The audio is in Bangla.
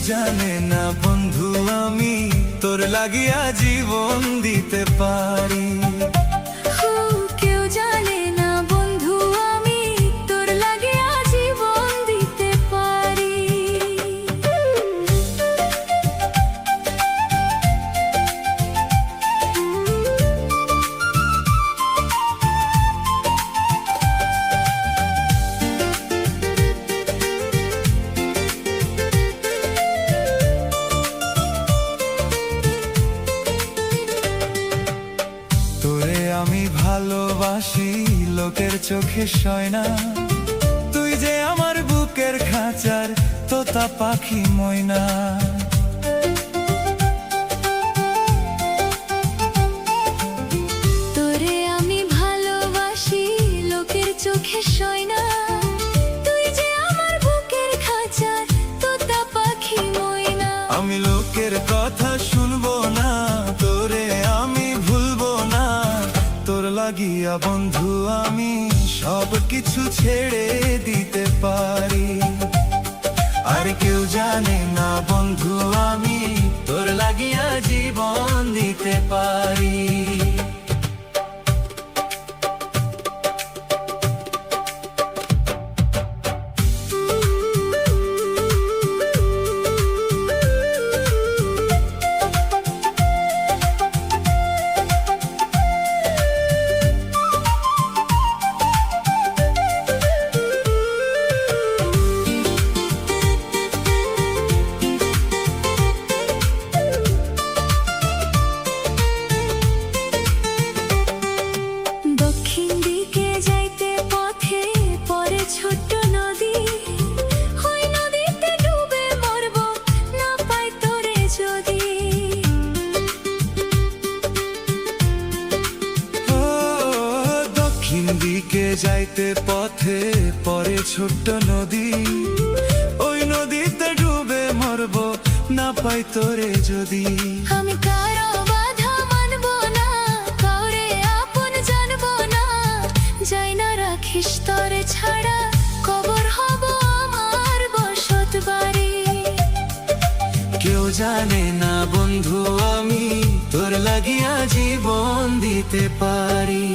জানে না বন্ধু আমি তোর লাগিয়া জীবন দিতে পারি। কেউ জানে না বন্ধু আমি তোর লাগিয়া জীবন দিতে পারি। তোরে আমি ভালোবাসি লোকের চোখে সয় না, তুই যে আমার বুকের খাঁচার তোতা পাখি ময়না। তোরে আমি ভালোবাসি লোকের চোখে সয় না, তুই যে আমার বুকের খাঁচার তোতা পাখি ময়না। আমি লোকের কথা শুনবো না, তোরে আমি ভুলবো না, তোর লাগিয়া বন্ধু আমি সব কিছু ছেড়ে দিতে পারি। আর কেউ জানে না বন্ধু আমি তোর লাগিয়া জীবন দিতে পারি। দক্ষিণ দিকে যাইতে পথে পরে ছোট্ট নদী, ওই নদীতে ডুবে মরব না পাই তোরে যদি। ও দক্ষিণ দিকে যাইতে পথে পরে ছোট্ট নদী, ওই নদীতে ডুবে মরব না পাই তোরে যদি। আমি কারো বাধা মানব না, কাউরে আপন জানব না, যাই না রাখিস তরে ছাড়া কবর হব আমার বসত বাড়ি। কেউ জানে না বন্ধু আমি তোর লাগিয়া জীবন দিতে পারি।